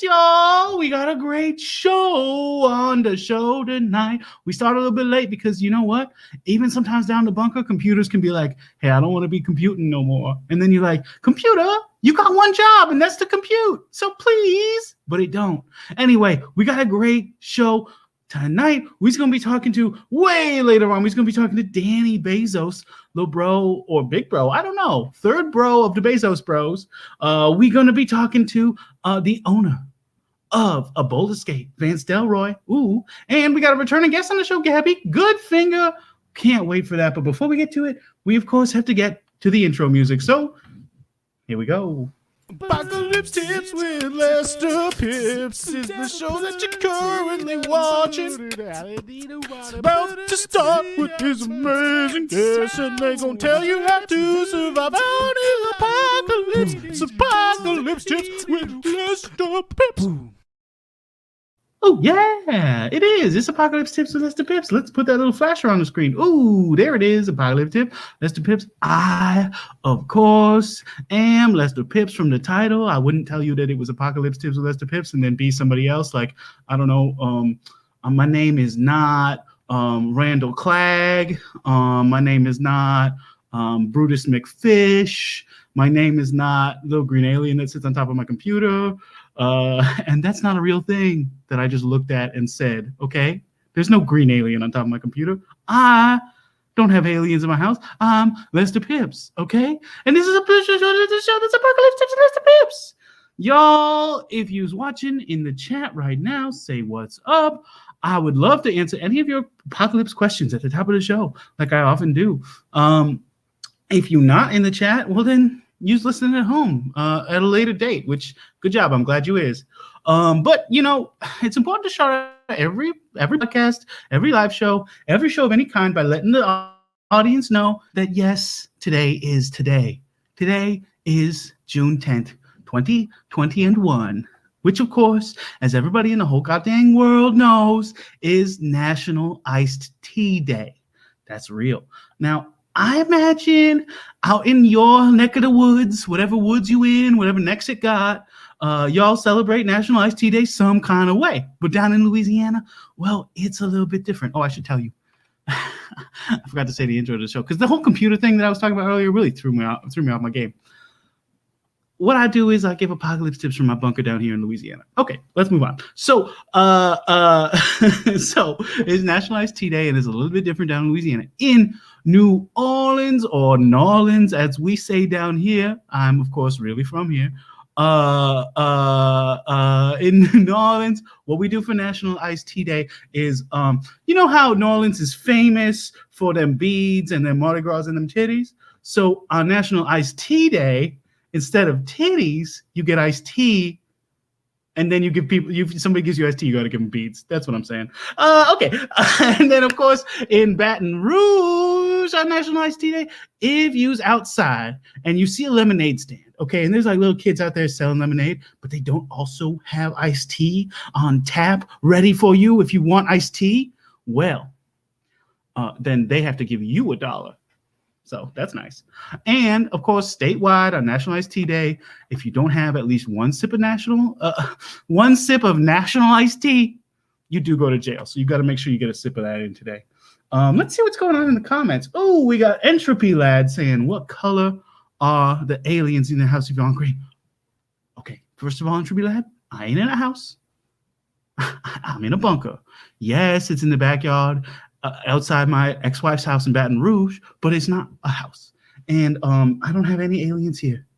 y'all. We got a great show on the show tonight. We started a little bit late because you know what? Even sometimes down the bunker, computers can be like, hey, I don't want to be computing no more. And then you're like, computer, you got one job, and that's to compute. So please. But it don't. Anyway, we got a great show tonight. We're going to be talking to, way later on, we're going to be talking to Danny Bezos, little bro or big bro, I don't know, third bro of the Bezos bros. We're going to be talking to the owner of a Bowlerskate, Vance Delroy. Ooh, and we got a returning guest on the show, Gabby. Goodfinger. Can't wait for that. But before we get to it, we, of course, have to get to the intro music. So here we go. Apocalypse Tips with Lester Pipps is the show that you're currently watching. About to start with his amazing guests, and they gonna tell you how to survive out in the apocalypse. It's Apocalypse Tips with Lester Pipps. Oh, yeah, it is. It's Apocalypse Tips with Lester Pipps. Let's put that little flasher on the screen. Ooh, there it is. Apocalypse Tip, Lester Pipps. I, of course, am Lester Pipps from the title. I wouldn't tell you that it was Apocalypse Tips with Lester Pipps and then be somebody else. Like, I don't know. My name is not Randall Clegg. My name is not Brutus McFish. My name is not Little Green Alien that sits on top of my computer. And that's not a real thing that I just looked at and said, okay? There's no green alien on top of my computer. I don't have aliens in my house. I'm Lester Pipps, okay? And this is a show that's Apocalypse Tips with Lester Pipps. Y'all, if you's watching in the chat right now, say what's up. I would love to answer any of your apocalypse questions at the top of the show, like I often do. If you're not in the chat, well then, you's listening at home at a later date, which, good job. I'm glad you is. But, you know, it's important to start every podcast, every live show, every show of any kind by letting the audience know that, yes, today is today. Today is June 10th, 2021, which, of course, as everybody in the whole goddamn world knows, is National Iced Tea Day. That's real. Now, I imagine out in your neck of the woods, whatever woods you in, whatever necks it got, y'all celebrate National Iced Tea Day some kind of way. But down in Louisiana, well, it's a little bit different. Oh, I should tell you. I forgot to say the intro to the show because the whole computer thing that I was talking about earlier really threw me off my game. What I do is I give apocalypse tips from my bunker down here in Louisiana. Okay, let's move on. So, so it's National Iced Tea Day, and it's a little bit different down in Louisiana. In New Orleans, or N'Orleans, as we say down here, I'm of course really from here. In New Orleans, what we do for National Iced Tea Day is, you know how New Orleans is famous for them beads and them Mardi Gras and them titties. So on National Iced Tea Day, instead of titties, you get iced tea, and then you give people. Somebody gives you iced tea, you got to give them beads. That's what I'm saying. Okay, and then of course in Baton Rouge on National Iced Tea Day, if you's outside and you see a lemonade stand, okay, and there's like little kids out there selling lemonade, but they don't also have iced tea on tap ready for you if you want iced tea. Well, then they have to give you $1. So that's nice. And of course, statewide on National Iced Tea Day, if you don't have at least one sip of national iced tea, you do go to jail. So you got to make sure you get a sip of that in today. Let's see what's going on in the comments. Oh, we got Entropy Lad saying, what color are the aliens in the house of Yvonne Green? Okay, first of all, Entropy Lad, I ain't in a house. I'm in a bunker. Yes, it's in the backyard. Outside my ex-wife's house in Baton Rouge, but it's not a house. And I don't have any aliens here.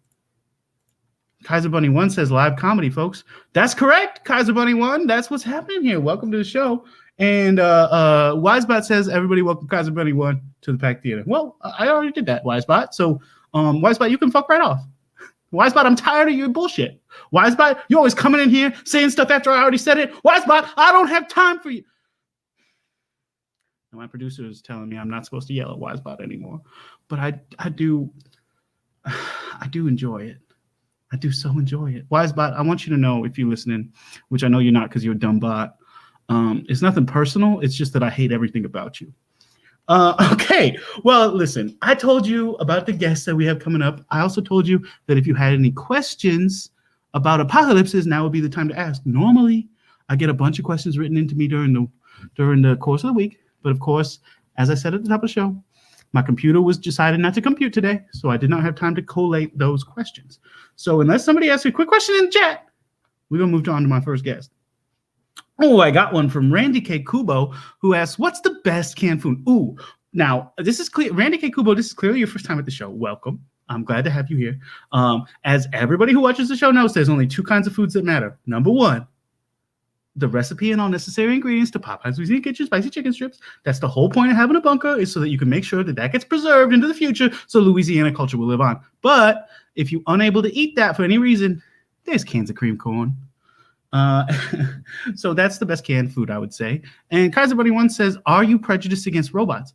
Kaiser Bunny 1 says live comedy, folks. That's correct, Kaiser Bunny 1. That's what's happening here. Welcome to the show. And Wisebot says, everybody welcome Kaiser Bunny 1 to the Pack Theater. Well, I already did that, Wisebot. So Wisebot, you can fuck right off. Wisebot, I'm tired of your bullshit. Wisebot, you're always coming in here saying stuff after I already said it. Wisebot, I don't have time for you. My producer is telling me I'm not supposed to yell at Wisebot anymore, but I do enjoy it. I do so enjoy it. Wisebot, I want you to know, if you're listening, which I know you're not because you're a dumb bot, it's nothing personal. It's just that I hate everything about you. Okay, well, listen, I told you about the guests that we have coming up. I also told you that if you had any questions about apocalypses, now would be the time to ask. Normally, I get a bunch of questions written into me during the course of the week, but of course, as I said at the top of the show, my computer was decided not to compute today, so I did not have time to collate those questions. So unless somebody asks a quick question in the chat, we're gonna move on to my first guest. Oh, I got one from Randy K. Kubo, who asks, "What's the best canned food?" Ooh, now this is clear. Randy K. Kubo, this is clearly your first time at the show. Welcome. I'm glad to have you here. As everybody who watches the show knows, there's only two kinds of foods that matter. Number one, the recipe and all necessary ingredients to Popeye's Louisiana Kitchen spicy chicken strips. That's the whole point of having a bunker, is so that you can make sure that that gets preserved into the future so Louisiana culture will live on. But if you're unable to eat that for any reason, there's cans of cream corn. So that's the best canned food, I would say. And Kaiser Buddy 1 says, "Are you prejudiced against robots?"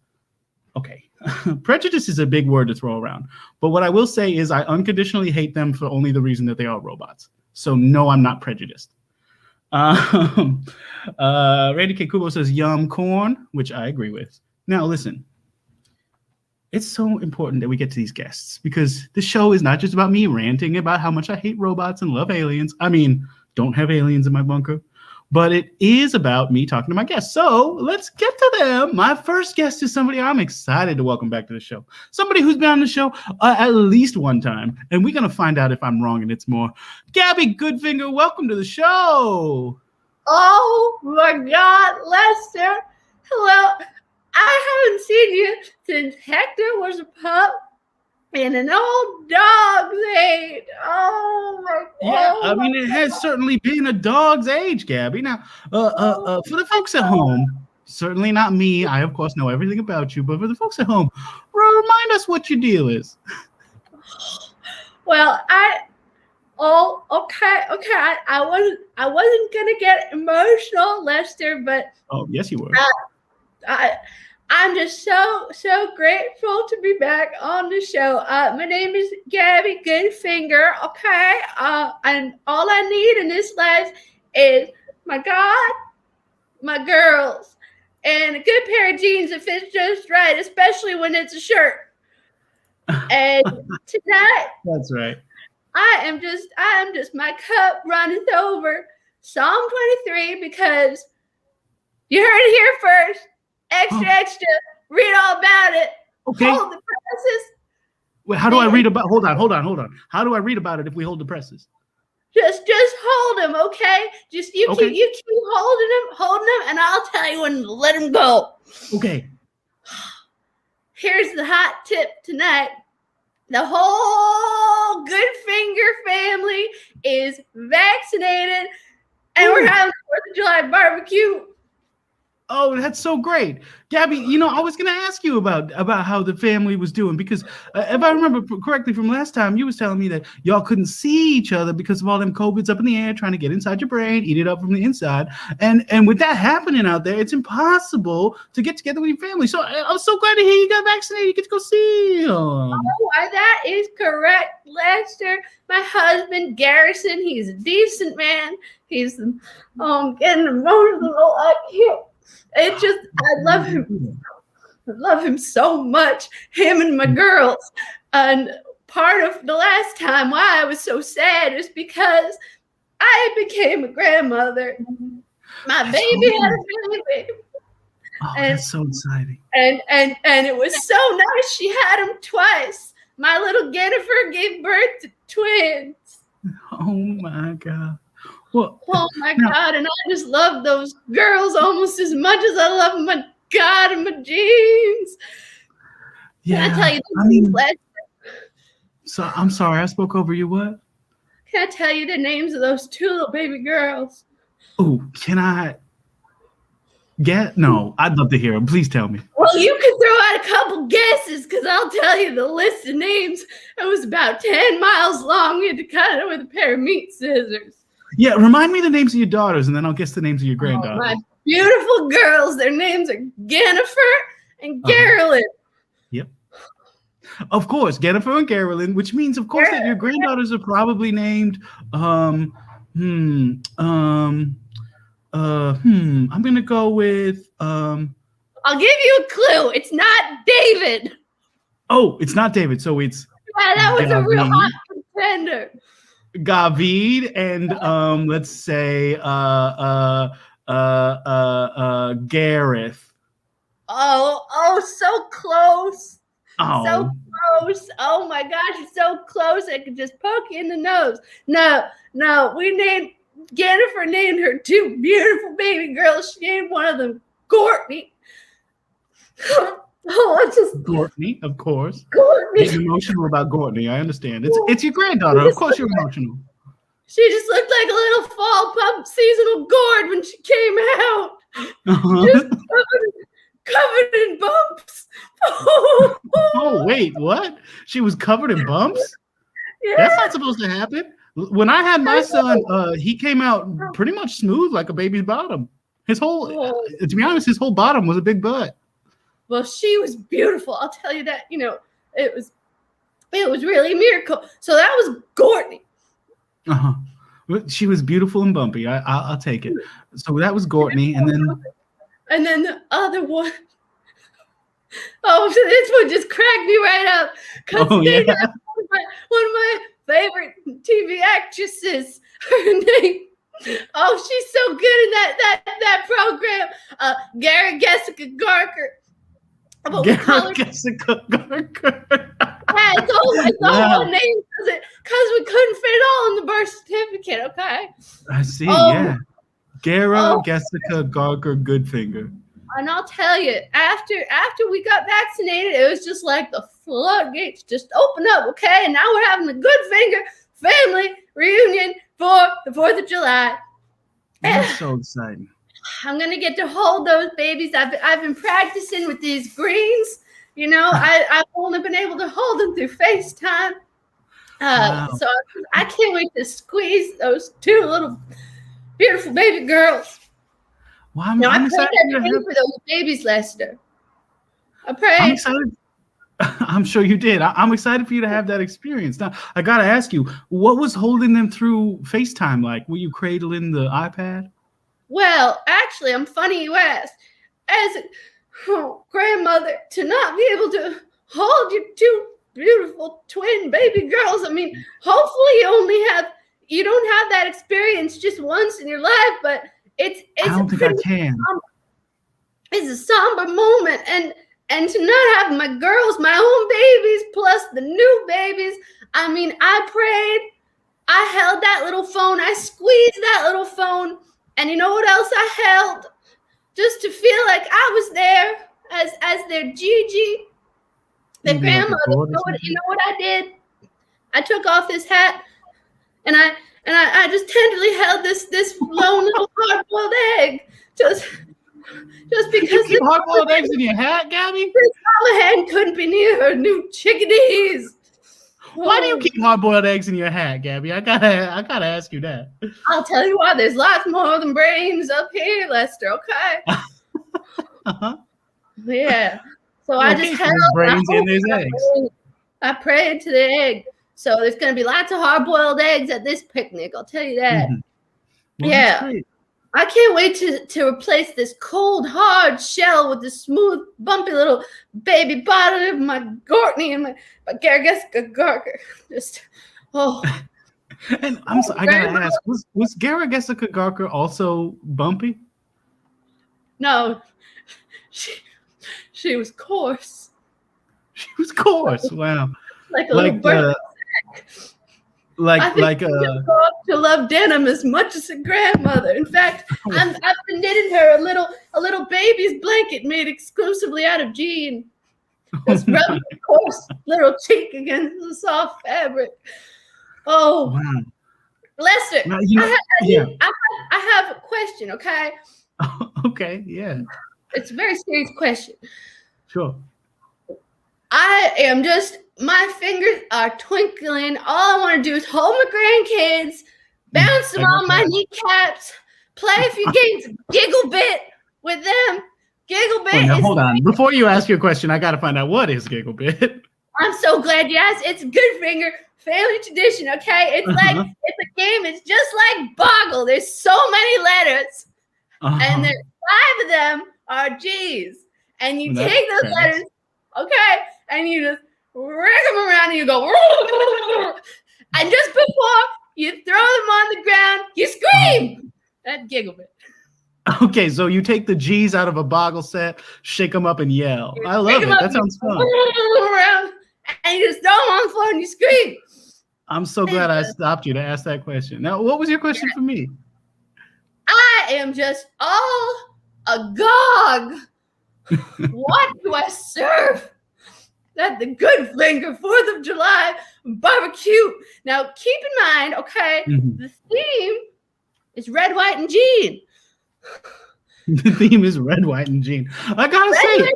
Okay. Prejudice is a big word to throw around. But what I will say is I unconditionally hate them for only the reason that they are robots. So no, I'm not prejudiced. Randy K. Kubo says yum corn, which I agree with. Now listen, it's so important that we get to these guests because the show is not just about me ranting about how much I hate robots and love aliens. I mean, don't have aliens in my bunker, but it is about me talking to my guests. So let's get to them. My first guest is somebody I'm excited to welcome back to the show. Somebody who's been on the show at least one time, and we're going to find out if I'm wrong and it's more. Gabby Goodfinger, welcome to the show. Oh my God, Lester. Hello. I haven't seen you since Hector was a pup and an old dog's age. Oh my God. Yeah, I mean, it has certainly been a dog's age, Gabby. Now, for the folks at home, certainly not me. I, of course, know everything about you, but for the folks at home, remind us what your deal is. Well, okay. I wasn't gonna get emotional, Lester, but Oh, yes, you were. I'm just so grateful to be back on the show. My name is Gabby Goodfinger, okay? And all I need in this life is my God, my girls, and a good pair of jeans that fits just right, especially when it's a shirt. And tonight, That's right. I am just my cup runneth over. Psalm 23, because you heard it here first. Extra, read all about it. Okay. Hold the presses. Wait, how do I read about? Hold on. How do I read about it if we hold the presses? Just hold them, okay? Just you Okay. keep holding them, and I'll tell you when to let them go. Okay. Here's the hot tip tonight. The whole Goodfinger family is vaccinated, and we're having 4th of July barbecue. Oh, that's so great. Gabby, I was going to ask you about how the family was doing because if I remember correctly from last time, you was telling me that y'all couldn't see each other because of all them COVIDs up in the air trying to get inside your brain, eat it up from the inside. And with that happening out there, it's impossible to get together with your family. So I'm so glad to hear you got vaccinated. You get to go see them. Oh, that is correct, Lester. My husband, Garrison, he's a decent man. He's getting emotional. I can't. It just, I love him. I love him so much. Him and my girls. And part of the last time why I was so sad is because I became a grandmother. My baby had a baby. Oh, that's so exciting. And it was so nice. She had him twice. My little Jennifer gave birth to twins. Oh my God. Well, oh my God, and I just love those girls almost as much as I love my God and my jeans. Yeah, Can I tell you the names, Lester? So I'm sorry, I spoke over you. What? Can I tell you the names of those 2 little baby girls? Oh, can I get? No, I'd love to hear them. Please tell me. Well, you can throw out a couple guesses because I'll tell you the list of names. It was about 10 miles long. We had to cut it with a pair of meat scissors. Yeah, remind me the names of your daughters, and then I'll guess the names of your granddaughters. My beautiful girls. Their names are Jennifer and Carolyn. Yep. Of course, Jennifer and Carolyn, which means, of course, that your granddaughters are probably named. I'm gonna go with. I'll give you a clue. It's not David. Oh, it's not David. So it's. Yeah, that was a real hot contender. Gavid and let's say Gareth. Oh, so close. Oh, So close. Oh my gosh, it's so close. I could just poke you in the nose. No. Jennifer named her 2 beautiful baby girls. She named one of them Courtney. Courtney, of course. Courtney. Getting emotional about Courtney. I understand. It's your granddaughter. Of course you're emotional. She just looked like a little fall pump seasonal gourd when she came out. Just covered in bumps. Oh, wait, what? She was covered in bumps? Yeah. That's not supposed to happen. When I had my son, he came out pretty much smooth like a baby's bottom. To be honest, his whole bottom was a big butt. Well, she was beautiful. I'll tell you that. It was really a miracle. So that was Courtney. She was beautiful and bumpy. I'll take it. So that was Courtney, and then the other one. Oh, so this one just cracked me right up. Oh, yeah. One of my favorite TV actresses. Her name. Oh, she's so good in that program. Gary Jessica Garker. But we call her Jessica Garker. Yeah, it's all one name because we couldn't fit it all in the birth certificate. Okay. I see. Yeah. Jessica Garker Goodfinger. And I'll tell you, after we got vaccinated, it was just like the floodgates just opened up. Okay, and now we're having the Goodfinger family reunion for the 4th of July. That's so exciting. I'm gonna get to hold those babies. I've been practicing with these greens. I've only been able to hold them through FaceTime. Wow. So I can't wait to squeeze those 2 little beautiful baby girls. Well, I'm excited for those babies, Lester. I pray. I'm excited. I'm sure you did. I'm excited for you to have that experience. Now, I gotta ask you, what was holding them through FaceTime like? Were you cradling the iPad? Well, actually, I'm funny you asked. As a grandmother, to not be able to hold your 2 beautiful twin baby girls. I mean, hopefully you don't have that experience just once in your life, but it's I don't think I can. It's a somber moment, and to not have my girls, my own babies, plus the new babies. I mean, I prayed. I held that little phone. I squeezed that little phone. And you know what else I held? Just to feel like I was there as their Gigi, their grandmother. You know what I did? I took off this hat, and I just tenderly held this lone little hard-boiled egg, just because you keep hard-boiled eggs in your hat, Gabby? This mama hen couldn't be near her new chickadees. Why do you keep hard-boiled eggs in your hat, Gabby? I gotta ask you that. I'll tell you why. There's lots more than brains up here, Lester. Okay. Yeah. So I just held brains in these eggs. I prayed to the egg. So there's going to be lots of hard-boiled eggs at this picnic. I'll tell you that. Mm-hmm. Well, yeah. I can't wait to replace this cold, hard shell with the smooth, bumpy little baby bottom of my Courtney and my Jessica Garker. Just, oh. And I gotta ask, was Jessica Garker also bumpy? No, she was coarse. She was coarse. Wow. Like a little bird. Like to love denim as much as a grandmother. In fact, I've been knitting her a little baby's blanket made exclusively out of jean. Just rubbing the coarse little cheek against the soft fabric. Oh, wow. Lester, now, I have a question. Okay. Okay. Yeah. It's a very serious question. Sure. My fingers are twinkling. All I want to do is hold my grandkids, bounce them on my kneecaps, play a few games, giggle bit with them. Giggle bit. Now, hold on. Before you ask your question, I got to find out what is giggle bit. I'm so glad you asked. It's Goodfinger family tradition, okay? It's like it's a game. It's just like Boggle. There's so many letters, and there's 5 of them are G's, and you take those letters, okay, and you just rig them around, and you go, and just before you throw them on the ground, you scream. That giggle bit. Okay, so you take the G's out of a boggle set, shake them up, and yell. I love it. That sounds fun. Around, and you just throw them on the floor and you scream. I'm so glad I stopped you to ask that question. Now, what was your question for me? I am just all agog. What do I serve at the Goodfinger 4th of July barbecue? Now, keep in mind, okay, the theme is red, white, and jean. The theme is red, white, and jean. I gotta say,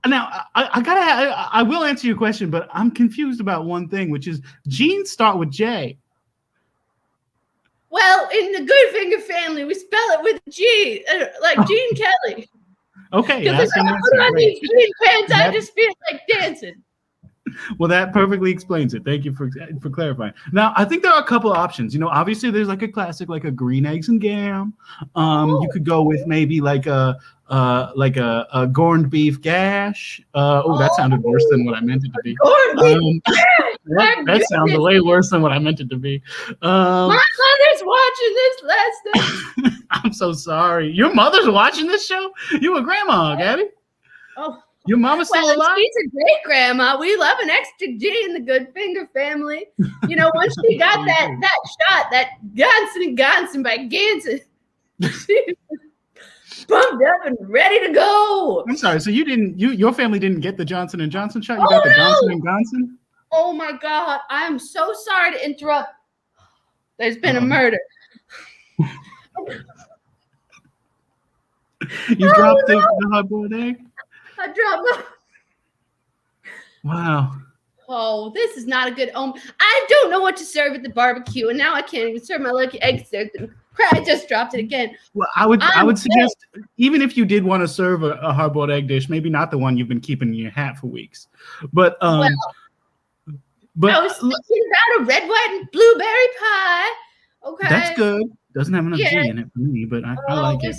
I will answer your question, but I'm confused about one thing, which is jeans start with J. Well, in the Goodfinger family, we spell it with G, like Gene Kelly. Okay, because if I put on these jean pants, I just feel like dancing. Well, that perfectly explains it. Thank you for clarifying. Now, I think there are a couple of options. You know, obviously there's like a classic, like a green eggs and gam. You could go with maybe like a corned beef gash. That sounded worse than what I meant it to be. That sounds way worse than what I meant it to be. My mother's watching this, Lester. I'm so sorry. Your mother's watching this show? You a grandma, Gabby? Oh. Your mama's still alive? She's a great grandma. We love an extra G in the Goodfinger family. You know, once she got that shot, that Johnson & by Ganson, she's pumped up and ready to go. I'm sorry. So your family didn't get the Johnson & Johnson shot? You got the Johnson & Johnson? Oh my God. I'm so sorry to interrupt. There's been a murder. You dropped the hard-boiled egg? I dropped it. Wow. Oh, this is not a good omen. I don't know what to serve at the barbecue, and now I can't even serve my lucky eggs there. I just dropped it again. Well, I would suggest, even if you did want to serve a hard-boiled egg dish, maybe not the one you've been keeping in your hat for weeks. But I was thinking about a red, white, and blueberry pie. Okay. That's good. Doesn't have enough G in it for me, but I like it.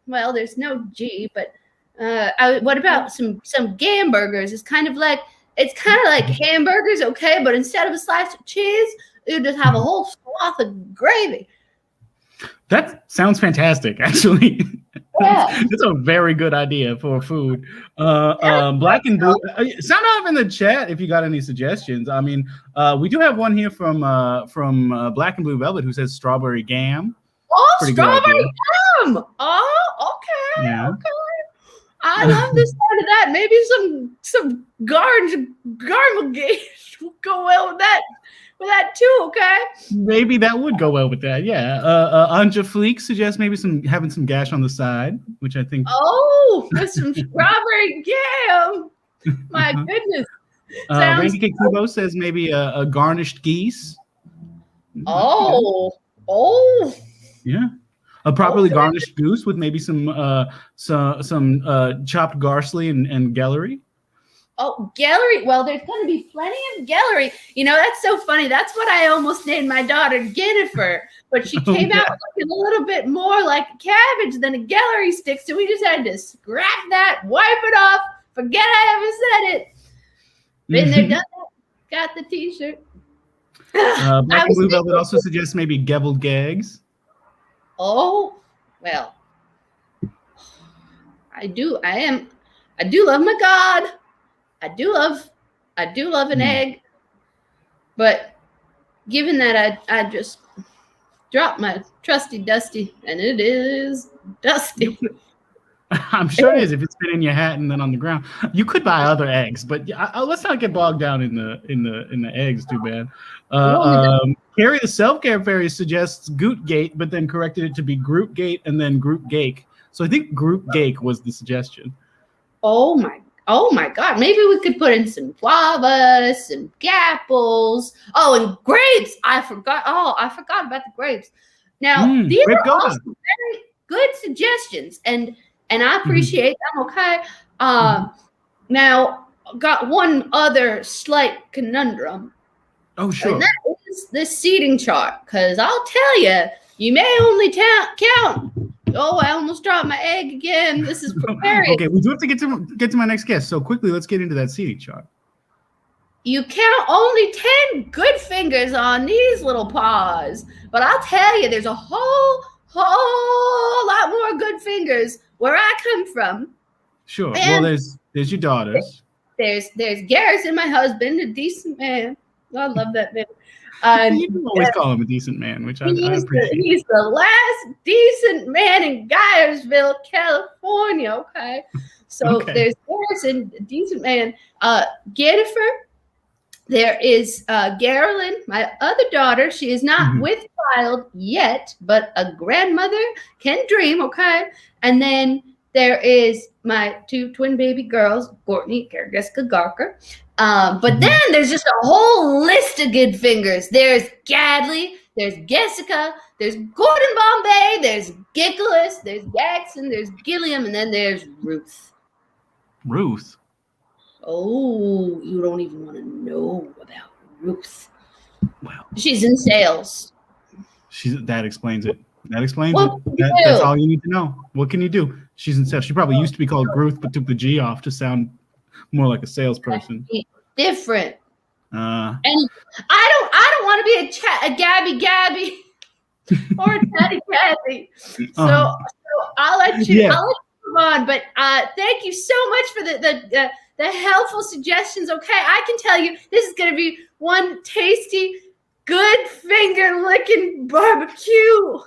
There's no G, but what about some Gamburgers? It's kind of like hamburgers, okay, but instead of a slice of cheese, you just have a whole swath of gravy. That sounds fantastic, actually. Yeah. That's a very good idea for food. Black and blue. Sound off in the chat if you got any suggestions. I mean, we do have one here from Black and Blue Velvet who says strawberry gam. Oh, pretty strawberry gam. Oh, okay. Yeah. Okay. I love the sound of that. Maybe some garlic gauge will go well with that too. Okay. Maybe that would go well with that. Yeah. Anja Fleek suggests maybe having some gash on the side, which I think. Oh, with some strawberry jam. My goodness. Randy K. Kubo says maybe a garnished geese. Oh. Yeah. A properly garnished goose with maybe some chopped parsley and celery. Oh, celery. Well, there's going to be plenty of celery. You know, that's so funny. That's what I almost named my daughter Jennifer, but she came out looking a little bit more like a cabbage than a celery stick, so we just had to scrap that, wipe it off, forget I ever said it. Been there, done that. Got the T-shirt. Black and Blue Velvet also suggests maybe gevelled gags. Oh, well, I do love my God. I do love an egg, but given that I just dropped my trusty Dusty, and it is dusty. I'm sure it is if it's been in your hat and then on the ground. You could buy other eggs, but let's not get bogged down in the eggs too bad. Carrie the Self-Care Fairy suggests Gootgate, but then corrected it to be Groupgate and then Group Gake. So I think Group Gake was the suggestion. Oh my God. Maybe we could put in some guavas, some apples. Oh, and grapes. I forgot about the grapes. Now, these are also very good suggestions, and I appreciate them, okay? Now, got one other slight conundrum. Oh, sure. And that is the seating chart, because I'll tell you, you may only count. Oh, I almost dropped my egg again. This is preparing. Okay, we do have to get to my next guest. So quickly, let's get into that seating chart. You count only 10 good fingers on these little paws. But I'll tell you, there's a whole lot more good fingers where I come from. Sure. And well, there's your daughters. There's Garrison, my husband, a decent man. I love that man. And You can always call him a decent man, which I appreciate. He's the last decent man in Gyersville, California. Okay. So there's Garrison, a decent man. Jennifer. There is Carolyn, my other daughter. She is not with child yet, but a grandmother can dream, okay? And then there is my 2 twin baby girls, Courtney, Jessica Garker. But then there's just a whole list of good fingers. There's Gadley, there's Jessica, there's Gordon Bombay, there's Gickless, there's Jackson, there's Gilliam, and then there's Ruth. Ruth? Oh, you don't even want to know about Ruth. Wow. She's in sales. That explains it. That explains it. That's all you need to know. What can you do? She's in sales. She probably used to be called Ruth, but took the G off to sound more like a salesperson. Different. And I don't want to be a Gabby or a Teddy. So I'll let you move on. But thank you so much for the helpful suggestions. Okay, I can tell you this is going to be one tasty, good finger licking barbecue.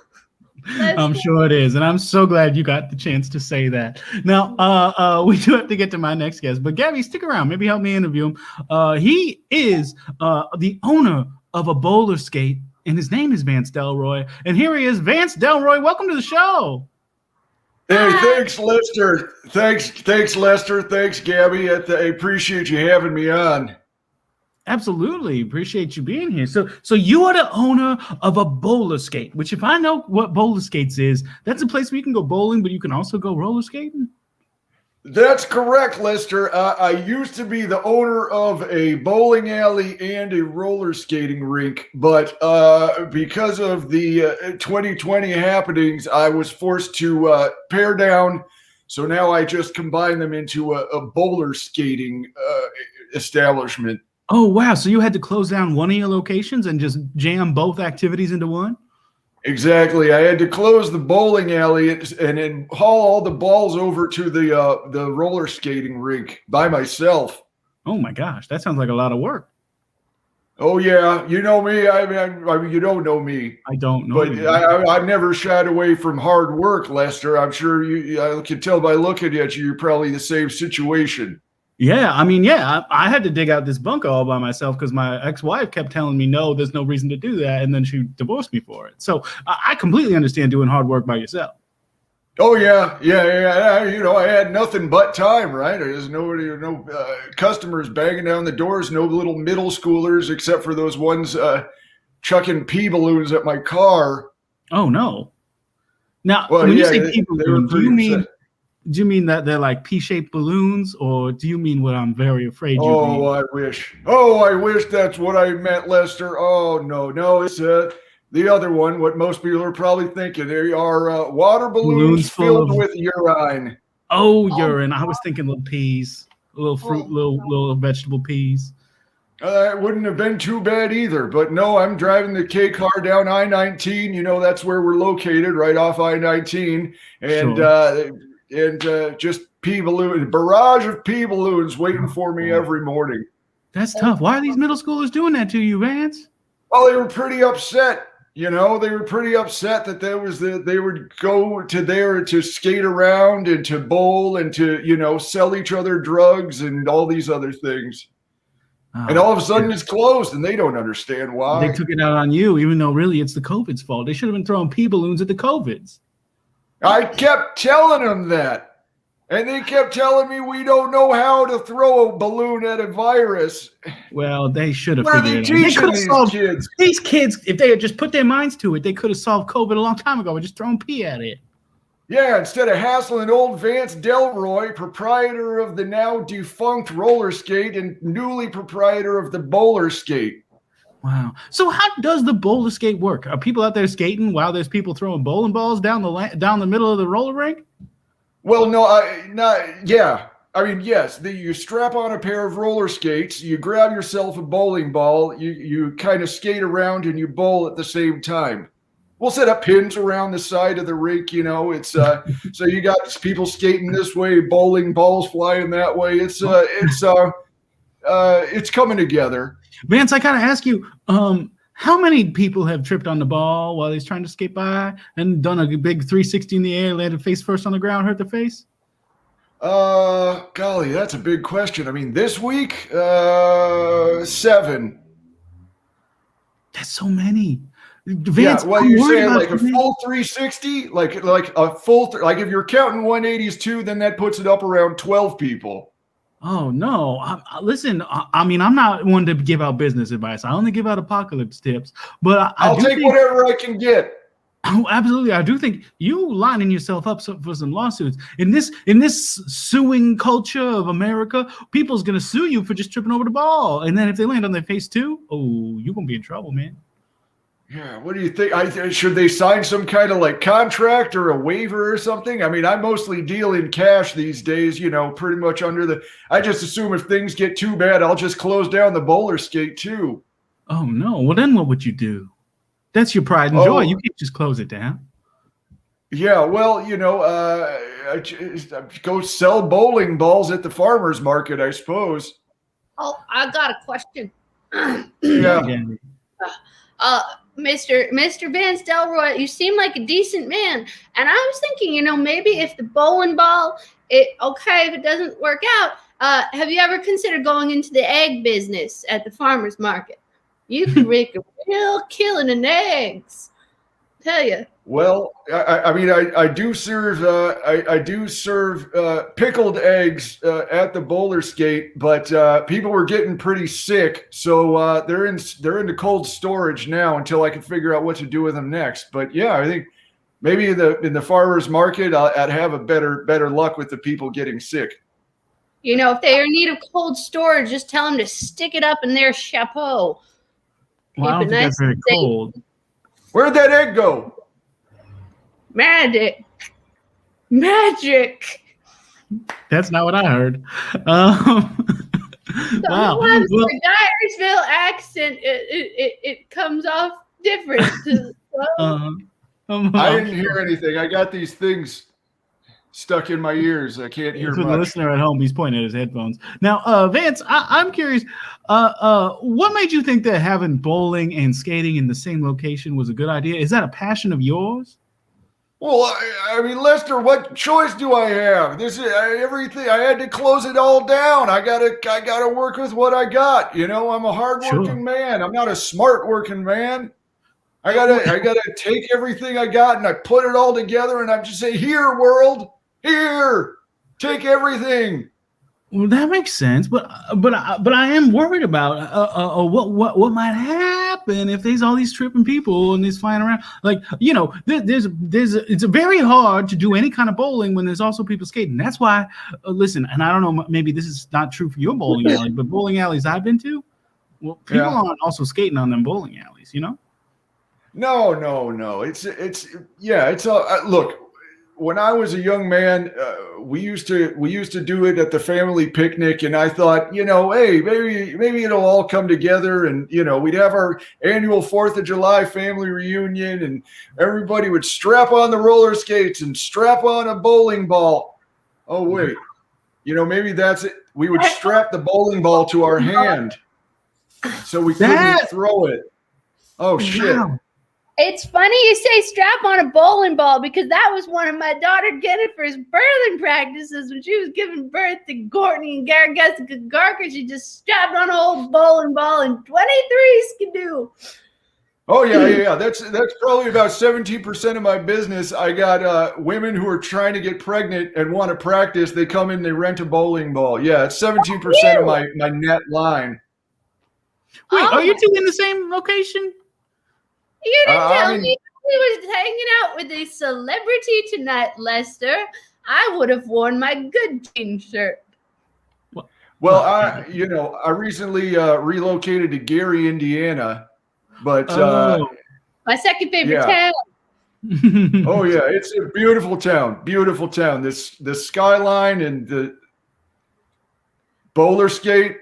I'm sure it is, and I'm so glad you got the chance to say that. Now, we do have to get to my next guest, but Gabby, stick around. Maybe help me interview him. He is the owner of a Bowlerskate, and his name is Vance Delroy. And here he is, Vance Delroy. Welcome to the show. Hey, thanks, Lester. Thanks, Lester. Thanks, Gabby. I appreciate you having me on. Absolutely. Appreciate you being here. So you are the owner of a Bowlerskate, which if I know what Bowlerskates is, that's a place where you can go bowling, but you can also go roller skating? That's correct, Lester. I used to be the owner of a bowling alley and a roller skating rink, but because of the 2020 happenings, I was forced to pare down. So now I just combine them into a bowler skating establishment. Oh, wow. So you had to close down one of your locations and just jam both activities into one? Exactly. I had to close the bowling alley and then haul all the balls over to the roller skating rink by myself. Oh, my gosh. That sounds like a lot of work. Oh, yeah. You know me. I mean, you don't know me. I don't know. But I've never shied away from hard work, Lester. I'm sure I can tell by looking at you, you're probably the same situation. Yeah, I mean, I had to dig out this bunker all by myself because my ex-wife kept telling me, no, there's no reason to do that. And then she divorced me for it. So I completely understand doing hard work by yourself. Oh, yeah. You know, I had nothing but time, right? There's no customers banging down the doors, no little middle schoolers, except for those ones chucking pea balloons at my car. Oh, no. Now, when you say pea balloons, do you mean that they're like pea-shaped balloons, or do you mean what I'm very afraid you mean? I wish that's what I meant, Lester. Oh, no, it's the other one, what most people are probably thinking. They are water balloons filled with urine. Oh, urine. I was thinking little peas, little fruit, little vegetable peas. It wouldn't have been too bad either, but no, I'm driving the K car down I-19. You know, that's where we're located, right off I-19. And, Sure. And just pea balloon, barrage of pea balloons waiting for me every morning. That's tough. Why are these middle schoolers doing that to you, Vance? Well, they were pretty upset. You know, they were pretty upset that they would go to there to skate around and to bowl and to, you know, sell each other drugs and all these other things. And all of a sudden it's closed and they don't understand why. They took it out on you, even though really it's the COVID's fault. They should have been throwing pea balloons at the COVIDs. I kept telling them that. And they kept telling me we don't know how to throw a balloon at a virus. Well, they should have figured it out. What are they teaching these kids? These kids, if they had just put their minds to it, they could have solved COVID a long time ago by just throwing pea at it. Yeah, instead of hassling old Vance Delroy, proprietor of the now defunct Rollerskate and newly proprietor of the Bowlerskate. Wow. So how does the Bowlerskate work? Are people out there skating while there's people throwing bowling balls down the middle of the roller rink? Well, no, yeah. I mean, yes, you strap on a pair of roller skates, you grab yourself a bowling ball, you kind of skate around and you bowl at the same time. We'll set up pins around the side of the rink, you know. It's so you got people skating this way, bowling balls flying that way. It's coming together. Vance, I gotta ask you, how many people have tripped on the ball while he's trying to skate by and done a big 360 in the air, landed face first on the ground, hurt their face? Golly, that's a big question. I mean, this week, 7. That's so many. Vance, yeah, well, I'm you're worried saying about like a full 360, like a full, like if you're counting 180s too, then that puts it up around 12 people. Oh no! Listen, I mean, I'm not one to give out business advice. I only give out apocalypse tips. But I'll take whatever I can get. Oh, absolutely! I do think you lining yourself up for some lawsuits in this suing culture of America. People's gonna sue you for just tripping over the ball, and then if they land on their face too, oh, you're gonna be in trouble, man. Yeah, what do you think? Should they sign some kind of like contract or a waiver or something? I mean, I mostly deal in cash these days, you know, pretty much I just assume if things get too bad, I'll just close down the Bowlerskate too. Oh no, well then what would you do? That's your pride and joy. You can't just close it down. Yeah, well, you know, I go sell bowling balls at the farmer's market, I suppose. Oh, I got a question. Yeah. Mr. Vance Delroy, you seem like a decent man, and I was thinking, you know, maybe if the bowling ball, if it doesn't work out, have you ever considered going into the egg business at the farmer's market? You could make a real killing in eggs. Tell you. Well, I mean, I do serve pickled eggs at the Bowlerskate, but people were getting pretty sick, so they're in the cold storage now until I can figure out what to do with them next. But yeah, I think maybe in the farmers market, I'd have a better luck with the people getting sick. You know, if they are in need of cold storage, just tell them to stick it up in their chapeau. Well, I don't think that's very cold. Where'd that egg go? Magic. That's not what I heard. Wow. Sometimes the Dyersville accent, it comes off different. I didn't hear anything. I got these things stuck in my ears. I can't hear For much. the listener at home, he's pointing at his headphones. Now, Vance, I'm curious. What made you think that having bowling and skating in the same location was a good idea? Is that a passion of yours? Well, I mean, Lester, what choice do I have? This is everything. I had to close it all down. I gotta work with what I got. You know, I'm a hardworking man. I'm not a smart working man. I gotta take everything I got and I put it all together and I just say, "Here, world, here, take everything." Well, that makes sense, but I am worried about what might happen if there's all these tripping people and these flying around. Like, you know, it's very hard to do any kind of bowling when there's also people skating. That's why, listen, and I don't know, maybe this is not true for your bowling alley, but bowling alleys I've been to, well, people aren't also skating on them bowling alleys, you know? No. It's look. When I was a young man, we used to do it at the family picnic, and I thought, you know, hey, maybe it'll all come together, and you know, we'd have our annual 4th of July family reunion, and everybody would strap on the roller skates and strap on a bowling ball. Oh wait, you know, maybe that's it. We would strap the bowling ball to our hand, so we couldn't throw it. Oh shit. Wow. It's funny you say strap on a bowling ball because that was one of my daughter Jennifer's birthing practices when she was giving birth to Courtney and Jessica Garker. She just strapped on a whole bowling ball and 23 skidoo. Oh yeah. That's probably about 17% of my business. I got women who are trying to get pregnant and want to practice. They come in, they rent a bowling ball. Yeah, it's 17% of my net line. Wait, are you two in the same location? You didn't tell me he was hanging out with a celebrity tonight, Lester. I would have worn my good jean shirt. Well, I recently relocated to Gary, Indiana, but my second favorite town. Oh yeah, it's a beautiful town. Beautiful town. The skyline and Bowlerskate.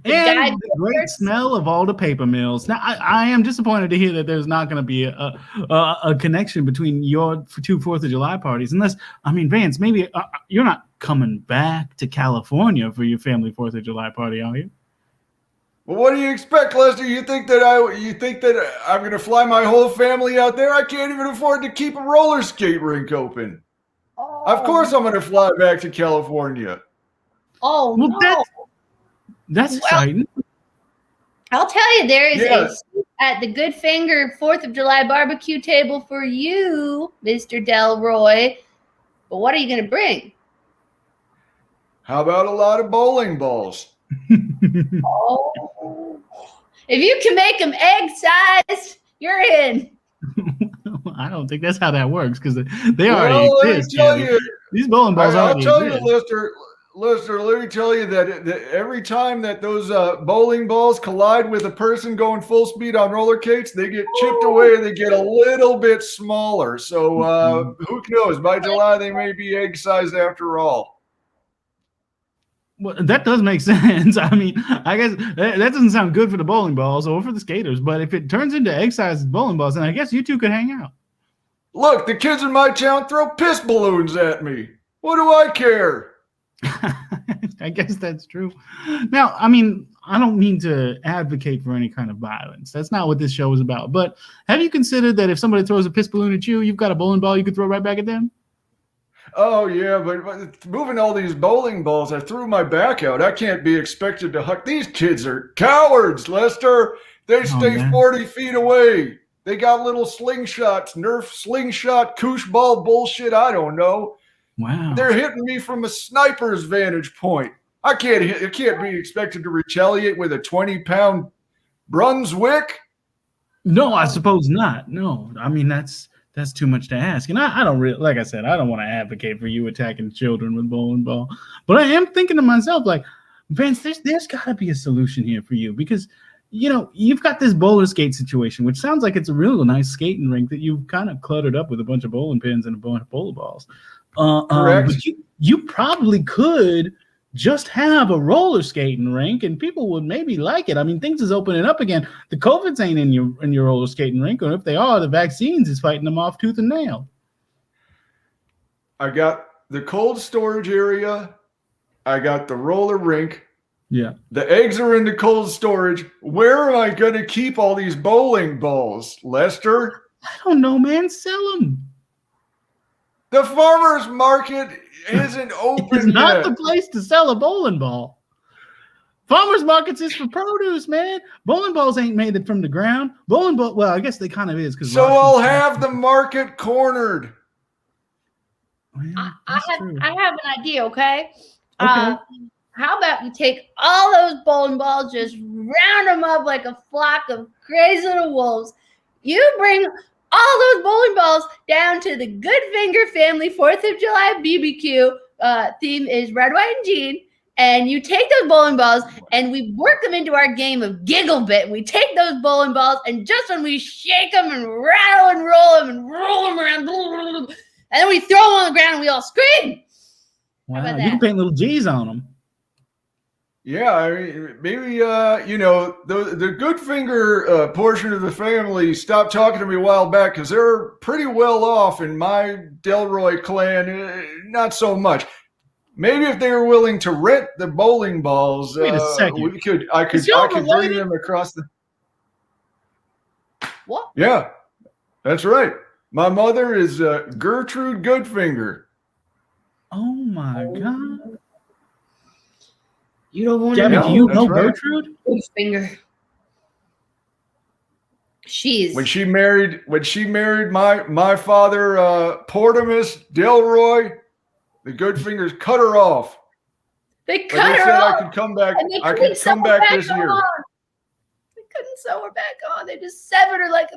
And the great smell of all the paper mills. Now, I am disappointed to hear that there's not going to be a connection between your 2 4th of July parties. Unless, I mean, Vance, maybe you're not coming back to California for your family 4th of July party, are you? Well, what do you expect, Lester? You think that I'm going to fly my whole family out there? I can't even afford to keep a roller skate rink open. Oh. Of course I'm going to fly back to California. Oh, well, no. That's exciting. I'll tell you, there is a seat at the Goodfinger 4th of July barbecue table for you, Mr. Delroy. But what are you going to bring? How about a lot of bowling balls? Oh. If you can make them egg-sized, you're in. I don't think that's how that works because they already exist. These bowling balls already exist. I'll tell you, Lester, let me tell you that every time that those bowling balls collide with a person going full speed on rollerskates, they get chipped away and they get a little bit smaller. So who knows? By July, they may be egg-sized after all. Well, that does make sense. I mean, I guess that doesn't sound good for the bowling balls or for the skaters. But if it turns into egg-sized bowling balls, then I guess you two could hang out. Look, the kids in my town throw piss balloons at me. What do I care? I guess that's true. Now, I mean, I don't mean to advocate for any kind of violence. That's not what this show is about. But have you considered that if somebody throws a piss balloon at you, you've got a bowling ball you could throw right back at them? Oh, yeah, but moving all these bowling balls, I threw my back out. I can't be expected to huck. These kids are cowards, Lester. They stay 40 feet away. They got little slingshots, Nerf slingshot, koosh ball bullshit. I don't know. Wow. They're hitting me from a sniper's vantage point. I can't be expected to retaliate with a 20-pound Brunswick. No, I suppose not. No, I mean, that's too much to ask. And I don't really, like I said, I don't want to advocate for you attacking children with bowling ball. But I am thinking to myself, like, Vance, there's got to be a solution here for you because, you know, you've got this Bowlerskate situation, which sounds like it's a real nice skating rink that you've kind of cluttered up with a bunch of bowling pins and a bunch of bowling balls. Correct. But you probably could just have a roller skating rink and people would maybe like it. I mean, things is opening up again. The COVIDs ain't in your roller skating rink, or if they are, the vaccines is fighting them off tooth and nail. I got the cold storage area. I got the roller rink. Yeah. The eggs are in the cold storage. Where am I going to keep all these bowling balls, Lester? I don't know, man. Sell them. The farmer's market isn't open It's not yet. the place to sell a bowling ball. Farmers markets is for produce, man. Bowling balls ain't made it from the ground. Bowling ball, well, I guess they kind of is because. So I'll have the market cornered. Well, I have an idea, okay? Okay. How about you take all those bowling balls, just round them up like a flock of crazy little wolves. You bring all those bowling balls down to the Goodfinger family 4th of July BBQ. Theme is red, white, and jean. And you take those bowling balls and we work them into our game of Giggle Bit. We take those bowling balls and just when we shake them and rattle and roll them around, and then we throw them on the ground and we all scream. Wow, you can paint little G's on them. Yeah, I mean, maybe, you know, the Goodfinger portion of the family stopped talking to me a while back because they're pretty well off in my Delroy clan. Not so much. Maybe if they were willing to rent the bowling balls, Wait a second. I could bring them across the. What? Yeah, that's right. My mother is Gertrude Goodfinger. Oh my God. You don't want to Gabby, know. do you know right. Gertrude? Goodfinger. She's When she married my father, Portimus Delroy, the Goodfingers cut her off. They But cut they her said off. I could come back. And they I couldn't could sew come her back this year. on. They couldn't sew her back on. They just severed her like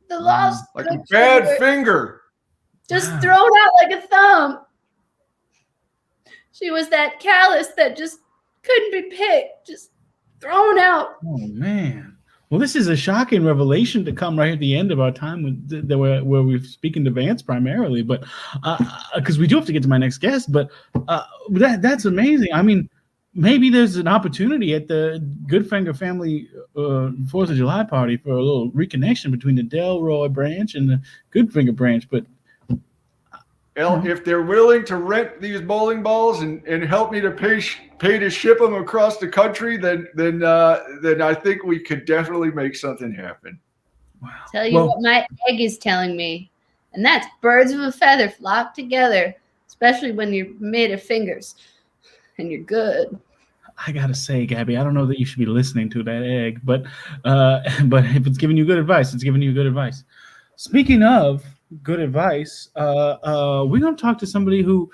the lost Like a bad finger. just thrown out like a thumb. She was that callus that just couldn't be picked, just thrown out. Oh man. Well, this is a shocking revelation to come right at the end of our time where we're speaking to Vance primarily, but because we do have to get to my next guest. But that's amazing. I mean, maybe there's an opportunity at the Goodfinger family 4th of July party for a little reconnection between the Delroy branch and the Goodfinger branch. But if they're willing to rent these bowling balls and help me to pay to ship them across the country, then I think we could definitely make something happen. wow. Tell you what my egg is telling me, and that's birds of a feather flock together, especially when you're made of fingers and you're good. I gotta say, Gabby, I don't know that you should be listening to that egg, but if it's giving you good advice, it's giving you good advice. Speaking of good advice, we're gonna talk to somebody who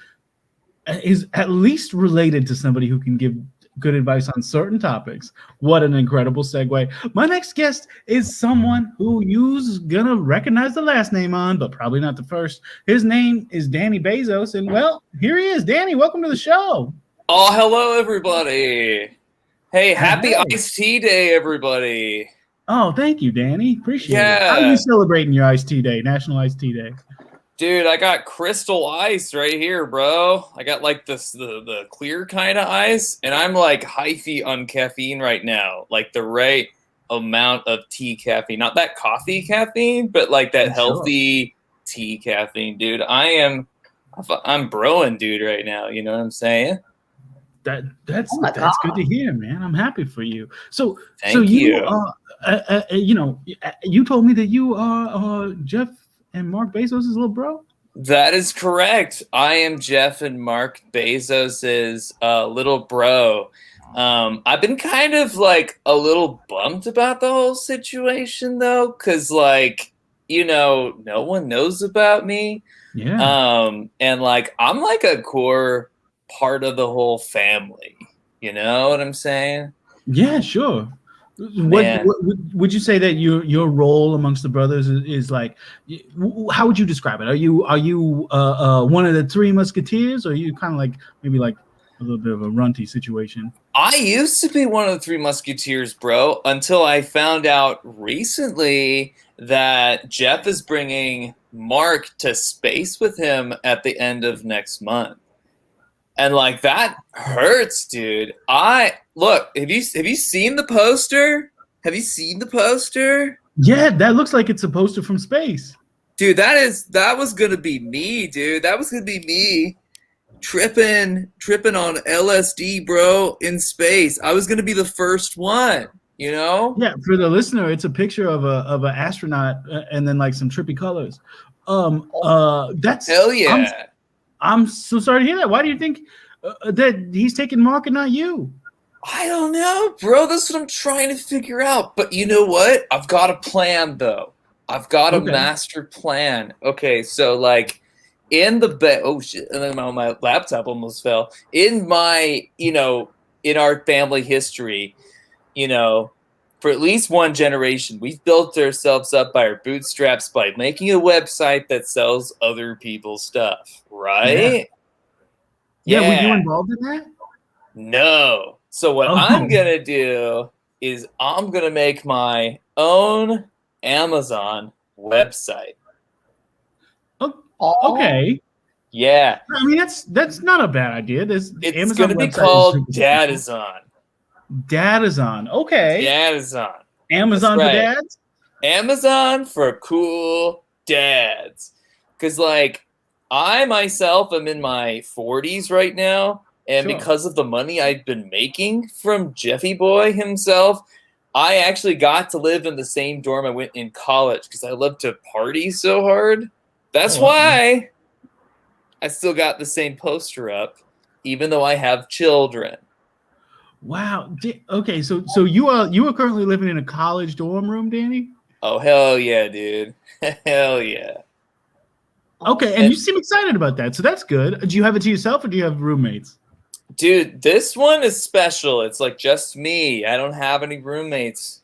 is at least related to somebody who can give good advice on certain topics. What an incredible segue. My next guest is someone who you's gonna recognize the last name on, but probably not the first. His name is Danny Bezos, and well, here he is. Danny, welcome to the show. Oh, hello, everybody. Hey, happy Iced Tea Day, everybody. Oh, thank you, Danny. Appreciate it. Yeah. How are you celebrating your Iced Tea Day, National Iced Tea Day? Dude, I got crystal ice right here, bro. I got like the clear kind of ice, and I'm like hyphy on caffeine right now. Like the right amount of tea caffeine. Not that coffee caffeine, but like that healthy tea caffeine, dude. I'm broing, dude, right now. You know what I'm saying? That's God. good to hear, man. I'm happy for you. So Thank you. You told me that you are Jeff and Mark Bezos' little bro. That is correct. I am Jeff and Mark Bezos' little bro. I've been kind of like a little bummed about the whole situation though, because like, no one knows about me. Yeah. And like I'm like a core part of the whole family. You know what I'm saying? Yeah, sure. What would you say that your role amongst the brothers is like? How would you describe it? Are you one of the three musketeers, or are you kind of like maybe like a little bit of a runty situation? I used to be one of the three musketeers, bro, until I found out recently that Jeff is bringing Mark to space with him at the end of next month. And like that hurts, dude. Look, have you seen the poster? Have you seen the poster? Yeah, that looks like it's a poster from space. Dude, that was gonna be me, dude. That was gonna be me tripping on LSD, bro, in space. I was gonna be the first one, you know? Yeah, for the listener, it's a picture of an astronaut and then like some trippy colors. That's hell yeah. I'm so sorry to hear that. Why do you think that he's taking Mark and not you? I don't know, bro. That's what I'm trying to figure out. But you know what? I've got a plan, though. I've got a master plan. Okay, so like in the bed. Oh shit! And then my laptop almost fell. In my, in our family history, for at least one generation, we've built ourselves up by our bootstraps by making a website that sells other people's stuff, right? Yeah. Were you involved in that? No. So what I'm going to do is I'm going to make my own Amazon website. Okay. Yeah. I mean, that's not a bad idea. It's going to be called Dadazon. Dadazon. Okay. Dadazon. Amazon for dads? Amazon for cool dads. Because, like, I myself am in my 40s right now. And because of the money I've been making from Jeffy Boy himself, I actually got to live in the same dorm I went in college because I love to party so hard. That's why I still got the same poster up, even though I have children. Wow. Okay, so you are currently living in a college dorm room, Danny? Oh, hell yeah, dude. Hell yeah. Okay, and you seem excited about that, so that's good. Do you have it to yourself, or do you have roommates? Dude, this one is special. It's like just me. I don't have any roommates,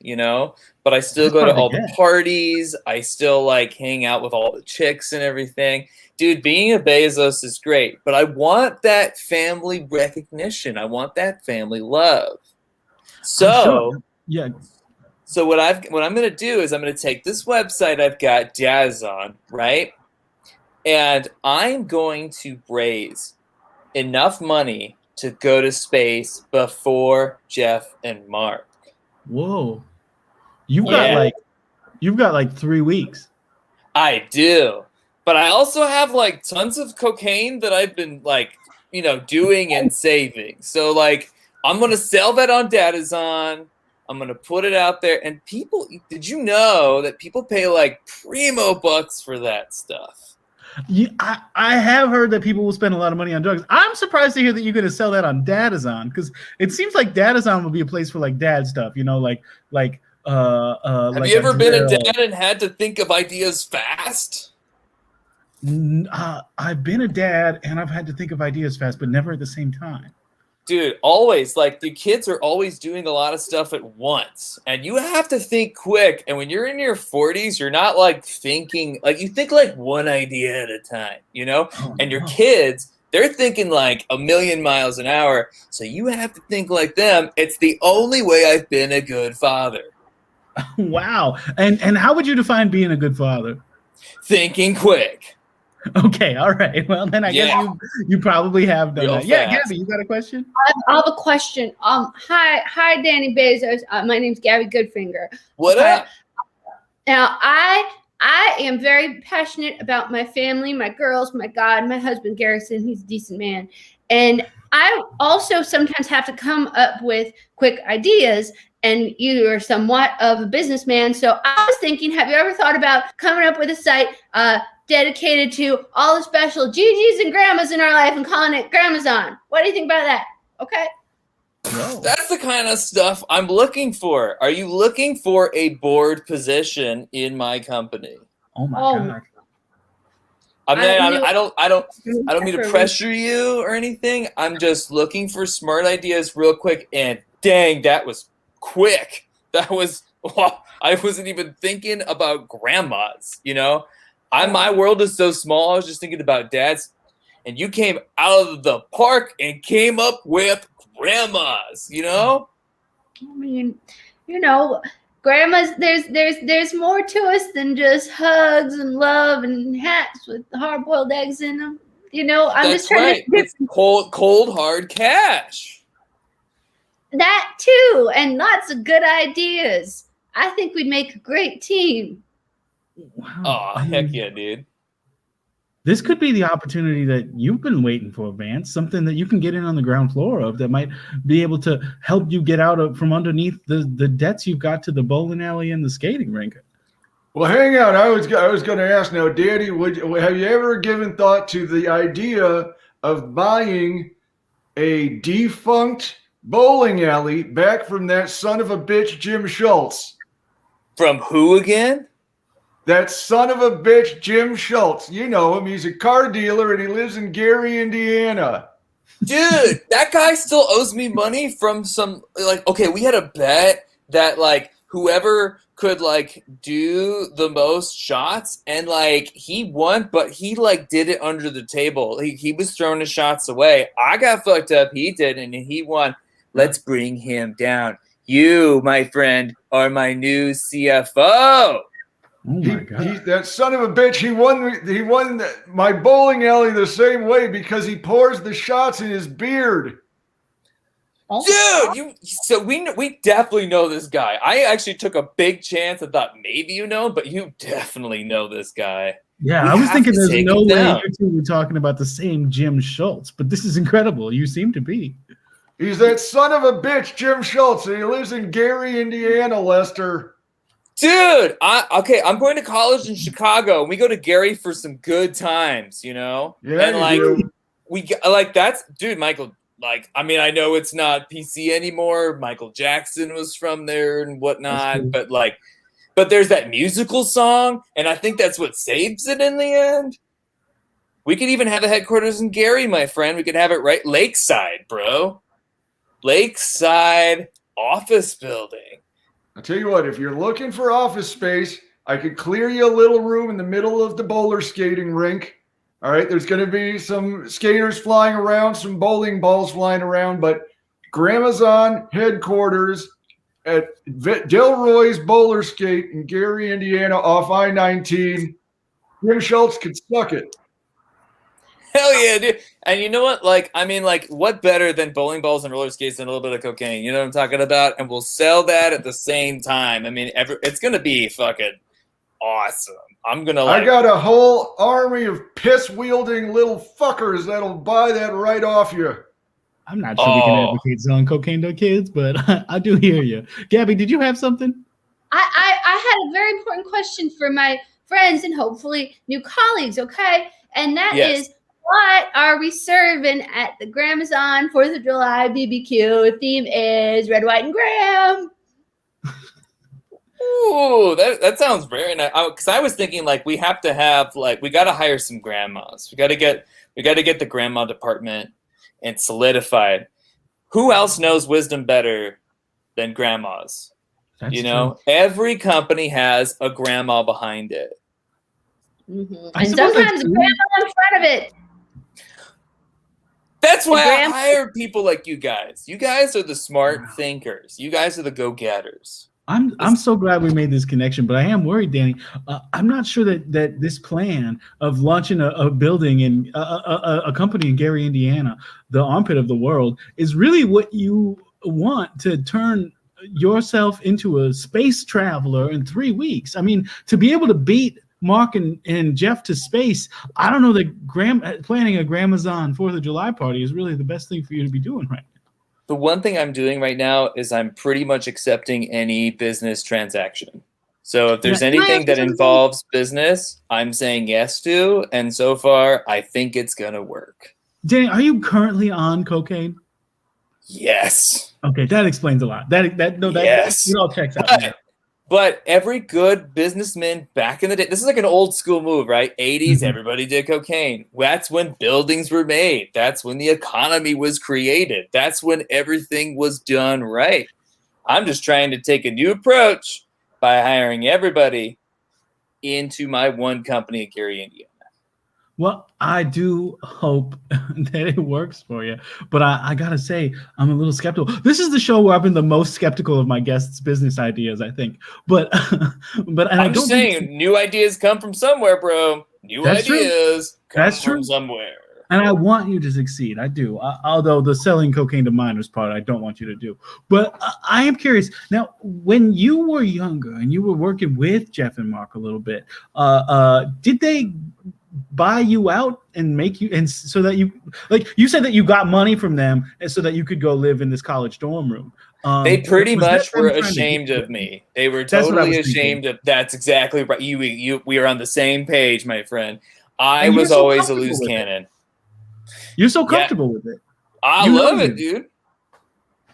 but I still go to all the parties. I still like hang out with all the chicks and everything. Dude, being a Bezos is great, but I want that family recognition. I want that family love. So, yeah. So what I'm going to do is I'm going to take this website I've got Jazz on, right? And I'm going to raise enough money to go to space before Jeff and Mark. Whoa. You've got like 3 weeks. I do. But I also have like tons of cocaine that I've been like, doing and saving. So like I'm going to sell that on Datazon. I'm going to put it out there. And people, did you know that people pay like primo bucks for that stuff? I have heard that people will spend a lot of money on drugs. I'm surprised to hear that you're going to sell that on Datazon, because it seems like Datazon would be a place for like dad stuff, Have like you ever been a dad and had to think of ideas fast? I've been a dad and I've had to think of ideas fast, but never at the same time. Dude, always. Like, the kids are always doing a lot of stuff at once, and you have to think quick. And when you're in your 40s, you're not like thinking, like, you think like one idea at a time, and your kids, they're thinking like a million miles an hour. So you have to think like them. It's the only way I've been a good father. Wow. And how would you define being a good father? Thinking quick. Okay, all right. Well, then I guess you probably have done that. Yeah, Gabby, you got a question? I have a question. Hi, Danny Bezos. My name's Gabby Goodfinger. What up? Now, I am very passionate about my family, my girls, my God, my husband Garrison. He's a decent man, and I also sometimes have to come up with quick ideas. And you are somewhat of a businessman, so I was thinking, have you ever thought about coming up with a site dedicated to all the special Gigi's and grandmas in our life and calling it Grandmazon? What do you think about that? Okay. Whoa. That's the kind of stuff I'm looking for. Are you looking for a board position in my company? Oh my God. I mean, I don't mean to pressure you or anything. I'm just looking for smart ideas real quick. And dang, that was quick. I wasn't even thinking about grandmas, my world is so small. I was just thinking about dads, and you came out of the park and came up with grandmas, I mean, grandmas, there's more to us than just hugs and love and hats with hard-boiled eggs in them. I'm That's just trying right. It's cold hard cash. That too, and lots of good ideas. I think we'd make a great team. Wow. Oh, heck yeah, dude. This could be the opportunity that you've been waiting for, Vance. Something that you can get in on the ground floor of that might be able to help you get out from underneath the debts you've got to the bowling alley and the skating rink. Well, hang on. I was going to ask now, Daddy, have you ever given thought to the idea of buying a defunct bowling alley back from that son of a bitch Jim Schultz? From who again? That son of a bitch Jim Schultz. You know him. He's a car dealer and he lives in Gary, Indiana. Dude, that guy still owes me money from some, okay, we had a bet that whoever could do the most shots, and he won, but he did it under the table. He was throwing his shots away. I got fucked up. He did, and he won. Let's bring him down. You, my friend, are my new CFO. Oh my God. That son of a bitch, he won my bowling alley the same way because he pours the shots in his beard. Dude, we definitely know this guy. I actually took a big chance. I thought maybe you know, but you definitely know this guy. Yeah, I was thinking there's no way you two were talking about the same Jim Schultz, but this is incredible. You seem to be. He's that son of a bitch, Jim Schultz, and he lives in Gary, Indiana, Lester. Dude, I'm going to college in Chicago, and we go to Gary for some good times, Yeah, and dude, Michael. I know it's not PC anymore. Michael Jackson was from there and whatnot, but there's that musical song, and I think that's what saves it in the end. We could even have a headquarters in Gary, my friend. We could have it right Lakeside, bro. Lakeside office building. I'll tell you what, if you're looking for office space, I could clear you a little room in the middle of the roller skating rink. All right, there's going to be some skaters flying around, some bowling balls flying around, but Grandmazon headquarters at Delroy's Bowlerskate in Gary, Indiana, off I-19. Jim Schultz could suck it. Hell yeah, dude. And you know what? Like, I mean, like, what better than bowling balls and roller skates and a little bit of cocaine? You know what I'm talking about? And we'll sell that at the same time. I mean, it's going to be fucking awesome. I'm going to I got a whole army of piss-wielding little fuckers that'll buy that right off you. I'm not sure we can advocate selling cocaine to kids, but I do hear you. Gabby, did you have something? I had a very important question for my friends and hopefully new colleagues, okay? And that is, what are we serving at the Gramazon 4th of July BBQ? Theme is red, white, and graham. Ooh, that sounds very nice. Because I was thinking, like, we have to have, like, we got to hire some grandmas. We got to get the grandma department and solidified. Who else knows wisdom better than grandmas? That's you know, true. Every company has a grandma behind it. Mm-hmm. And sometimes grandma in front of it. That's why I hire people like you guys. You guys are the smart thinkers. You guys are the go-getters. I'm so glad we made this connection, but I am worried, Danny. I'm not sure that this plan of launching a building in a company in Gary, Indiana, the armpit of the world, is really what you want to turn yourself into a space traveler in 3 weeks. I mean, to be able to beat Mark and Jeff to space, I don't know that planning a Gramazon 4th of July party is really the best thing for you to be doing right now. The one thing I'm doing right now is I'm pretty much accepting any business transaction. So if there's anything that involves business, I'm saying yes to. And so far, I think it's going to work. Danny, are you currently on cocaine? Yes. Okay, that explains a lot. That all checks out. But every good businessman back in the day, this is like an old school move, right? 80s, everybody did cocaine. That's when buildings were made. That's when the economy was created. That's when everything was done right. I'm just trying to take a new approach by hiring everybody into my one company in Gary, Indiana. Well, I do hope that it works for you, but I gotta say, I'm a little skeptical. This is the show where I've been the most skeptical of my guests' business ideas, I think. But I'm just saying, new ideas come from somewhere, bro. New ideas come from somewhere. And I want you to succeed. I do. Although the selling cocaine to minors part, I don't want you to do. But I am curious. Now, when you were younger and you were working with Jeff and Mark a little bit, did they buy you out and make you, and so that you, like you said that you got money from them and so that you could go live in this college dorm room? They pretty much were ashamed of me. They were totally ashamed of. That's exactly right. We are on the same page, my friend. I was always a loose cannon. You're so comfortable with it. I love it, dude.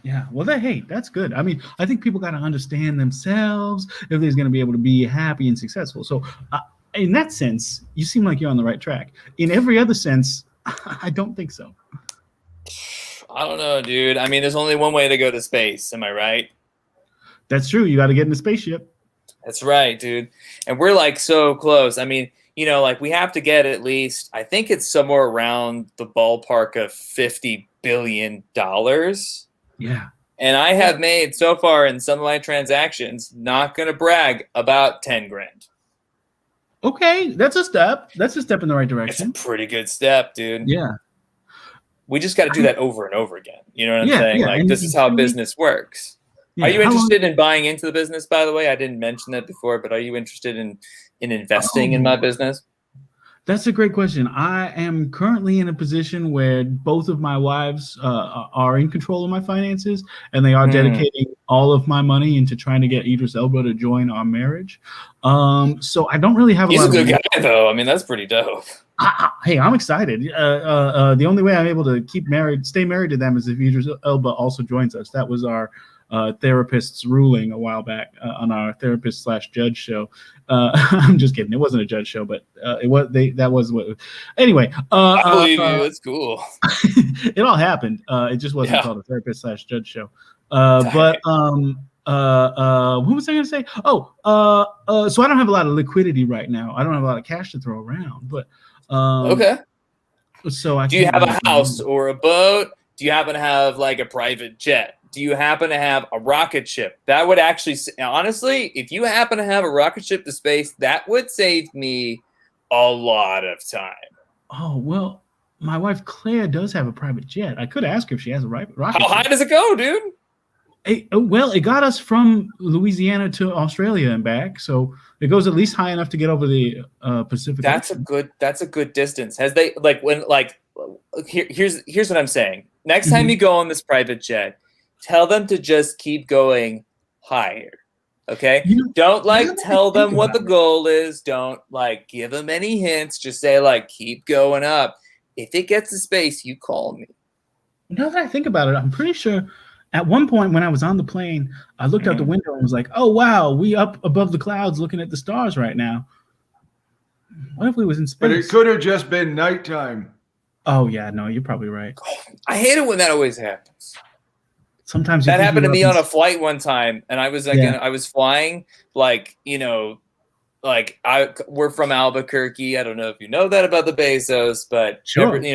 Yeah, well, that's good. I mean, I think people got to understand themselves if they're going to be able to be happy and successful. So in that sense, you seem like you're on the right track. In every other sense, I don't think so. I don't know, dude. I mean, there's only one way to go to space. Am I right? That's true. You got to get in the spaceship. That's right, dude. And we're like so close. I mean, you know, like we have to get at least, I think it's somewhere around the ballpark of $50 billion. Yeah. And I have made so far in some of my transactions, not going to brag, about 10 grand. Okay, that's a step. That's a step in the right direction. It's a pretty good step, dude. Yeah. We just got to do that over and over again. You know what I'm saying? Like, this is how business works. Yeah. Are you interested in buying into the business, by the way? I didn't mention that before, but are you interested in investing in my business? That's a great question. I am currently in a position where both of my wives are in control of my finances, and they are dedicating all of my money into trying to get Idris Elba to join our marriage. So I don't really have. He's a good guy, though. I mean, that's pretty dope. Hey, I'm excited. The only way I'm able to stay married to them, is if Idris Elba also joins us. That was our therapist's ruling a while back on our therapist/judge show. I'm just kidding. It wasn't a judge show, but it was. That was what. Anyway, I believe you. It's cool. It all happened. It just wasn't called a therapist/judge show. But what was I going to say? So I don't have a lot of liquidity right now. I don't have a lot of cash to throw around. But okay. So do you have a house or a boat? Do you happen to have like a private jet? Do you happen to have a rocket ship? That would actually, honestly, if you happen to have a rocket ship to space, that would save me a lot of time. Oh, well, my wife Claire does have a private jet. I could ask her if she has a rocket. How high does it go, dude? Well, it got us from Louisiana to Australia and back, so it goes at least high enough to get over the Pacific. That's Ocean. a good distance. Has they here's what I'm saying. Next time you go on this private jet, tell them to just keep going higher. Okay? Don't tell them what the goal is. Don't give them any hints. Just say keep going up. If it gets to space, you call me. Now that I think about it, I'm pretty sure at one point when I was on the plane, I looked out the window and was like, oh, wow, we up above the clouds looking at the stars right now. What if we was in space? But it could have just been nighttime. Oh, yeah, no, you're probably right. I hate it when that always happens. Sometimes that happened to me on a flight one time, and I was I was flying we're from Albuquerque. I don't know if you know that about the Bezos, but sure. We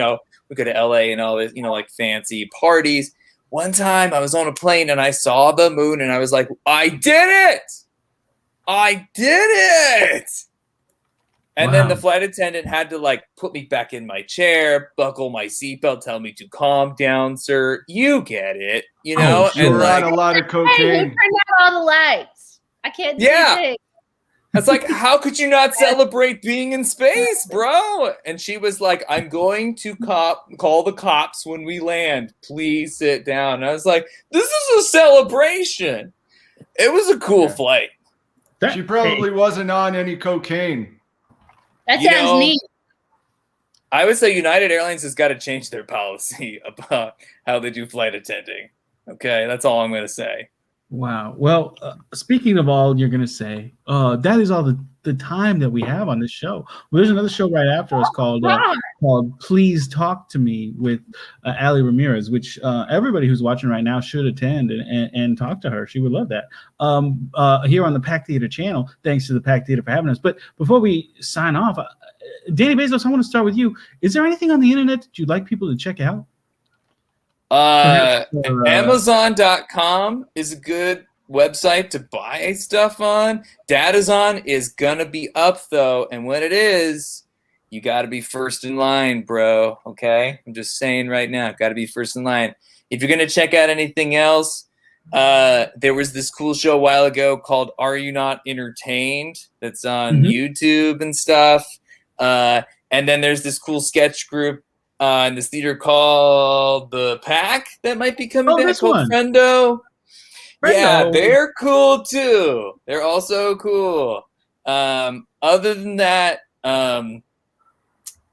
go to LA and all this, fancy parties. One time I was on a plane and I saw the moon and I was like, I did it! I did it! And then the flight attendant had to put me back in my chair, buckle my seatbelt, tell me to calm down, sir. You get it, you know? You were on a lot of cocaine. Hey, turn out all the lights. I can't see anything. It's how could you not celebrate being in space, bro? And she was like, I'm going to call the cops when we land. Please sit down. And I was like, this is a celebration. It was a cool flight. She probably wasn't on any cocaine. That sounds neat. I would say United Airlines has got to change their policy about how they do flight attending. Okay, that's all I'm going to say. Wow. Well, speaking of all you're going to say, that is all the time that we have on this show. Well, there's another show right after us called Please Talk to Me with Ali Ramirez, which everybody who's watching right now should attend and talk to her. She would love that. Here on the Pack Theater channel, thanks to the Pack Theater for having us. But before we sign off, Danny Bezos, I want to start with you. Is there anything on the internet that you'd like people to check out? Amazon.com is a good website to buy stuff on. Dadazon is gonna be up though, and when it is, you gotta be first in line, bro. Okay, I'm just saying right now, gotta be first in line. If you're gonna check out anything else, there was this cool show a while ago called Are You Not Entertained? That's on YouTube and stuff. And then there's this cool sketch group in this theater called The Pack that might be coming back called Friendo. Yeah, they're cool too. They're also cool. Other than that,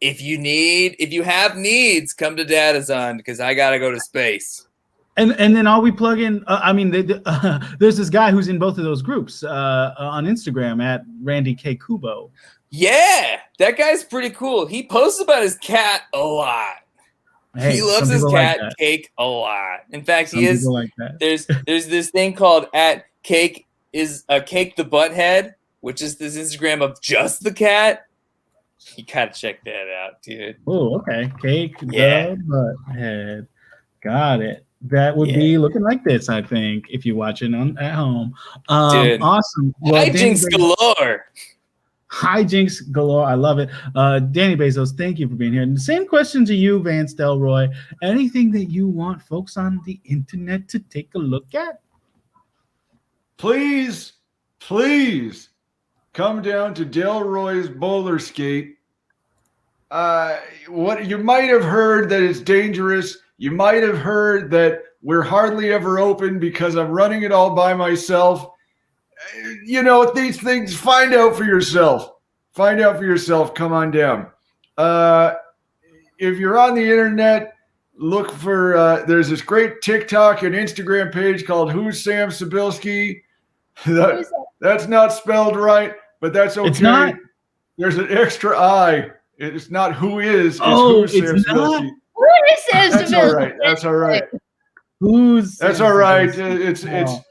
if you have needs, come to Dadazon because I gotta go to space. And then all we plug in, there's this guy who's in both of those groups on Instagram at Randy K. Kubo. Yeah, that guy's pretty cool. He posts about his cat a lot. Hey, he loves his cat Cake a lot. In fact, there's this thing called at Cake Cake the Butthead, which is this Instagram of just the cat. You gotta check that out, dude. Oh, okay. Cake the Butthead. Got it. That would be looking like this, I think, if you're watching at home. Dude, awesome. Well, hijinks galore. Hijinks galore. I love it. Danny Bezos, thank you for being here. And the same question to you, Vance Delroy. Anything that you want folks on the internet to take a look at? Please come down to Delroy's Bowlerskate. What you might have heard that it's dangerous. You might have heard that we're hardly ever open because I'm running it all by myself. You know, these things, find out for yourself. Find out for yourself. Come on down. If you're on the internet, look for, there's this great TikTok and Instagram page called Who's Sam Sibilsky. That's not spelled right, but that's okay. It's not? There's an extra I. It's not who is. It's Who's Sam Sibilsky. That's all right. That's all right. That's all right. It's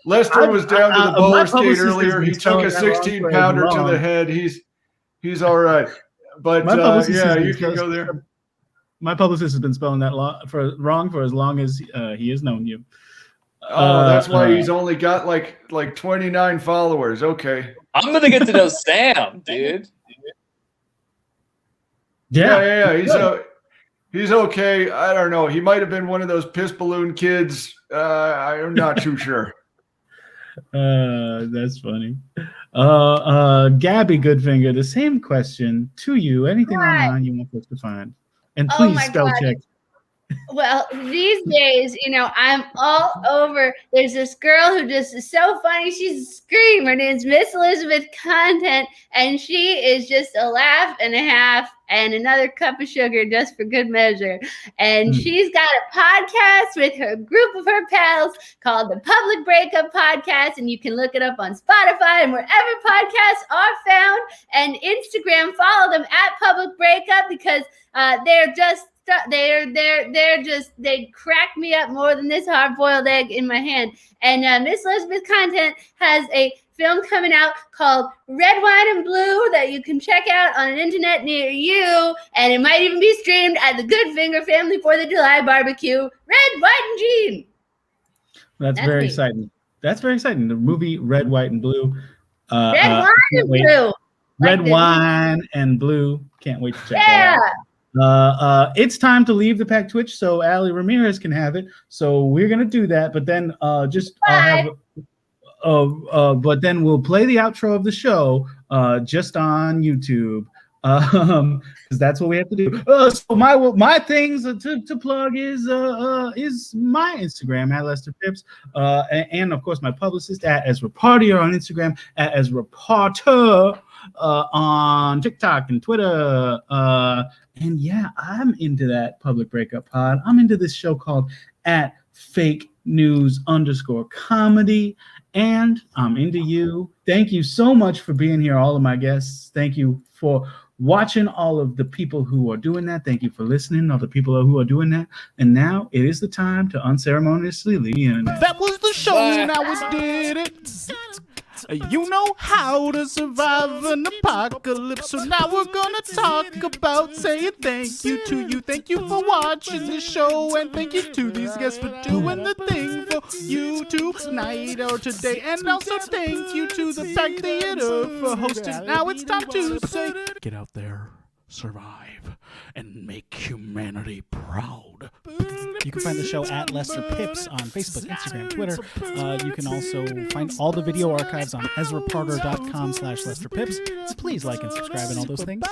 Lester was down to the Bowlerskate earlier. He took a 16-pounder to the head. He's all right. But you can go there. My publicist has been spelling that wrong for as long as he has known you. Oh, that's why he's only got like 29 followers. Okay. I'm gonna get to know Sam, dude. Yeah. He's okay. I don't know. He might have been one of those piss balloon kids. I'm not too sure. That's funny. Gabby Goodfinger, the same question to you. Anything online you want folks to find? And please spell check. Well, these days, I'm all over. There's this girl who just is so funny. She's a scream. Her name's Miss Elizabeth Content, and she is just a laugh and a half and another cup of sugar just for good measure. And she's got a podcast with her group of her pals called the Public Breakup Podcast, and you can look it up on Spotify and wherever podcasts are found. And Instagram, follow them at Public Breakup because they're just they crack me up more than this hard-boiled egg in my hand. And Miss Elizabeth Content has a film coming out called Red, White, and Blue that you can check out on an internet near you, and it might even be streamed at the Goodfinger Family 4th of July barbecue. Red, White, and Green. That's very exciting. That's very exciting. The movie Red, White, and Blue. Red, Wine, and Blue. Red Wine and Blue. Can't wait to check that out. It's time to leave the Pack Twitch so Ali Ramirez can have it. So we're gonna do that, but then but then we'll play the outro of the show just on YouTube. Because that's what we have to do. So my things to plug is my Instagram at Lester Pipps, and of course my publicist at Ezra Partier on Instagram, at Ezra Parter on TikTok and Twitter. And yeah, I'm into that Public Breakup Pod. I'm into this show called at Fake News _comedy. And I'm into you. Thank you so much for being here, all of my guests. Thank you for watching, all of the people who are doing that. Thank you for listening, all the people who are doing that. And now it is the time to unceremoniously leave the internet. That was the show. Now we did it. You know how to survive an apocalypse. So now we're gonna talk about saying thank you to you. Thank you for watching the show, and thank you to these guests for doing the thing for you tonight or today. And also thank you to the Pack Theater for hosting. Now it's time to say, get out there, survive, and make humanity proud. You can find the show at Lester Pipps on Facebook, Instagram, Twitter. You can also find all the video archives on EzraParter.com/Lester Pipps. So please like and subscribe and all those things.